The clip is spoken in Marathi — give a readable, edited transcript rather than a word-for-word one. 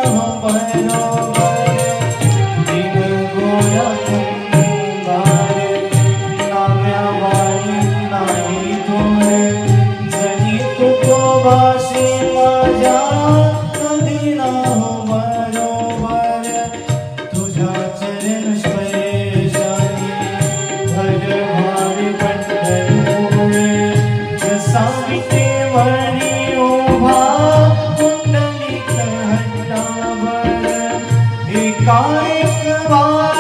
हो बरोबर दिन गोया कुंभार नाम्या वाणी नाही थोर जनी तुकोबाशी माझ्या कधी ना हो बरोबर तुझ्या चरण स्पर्शाने भर भावी पंढरपूर जसा विटे वणी उभा कुंडलिक हट्टावर एका एक बार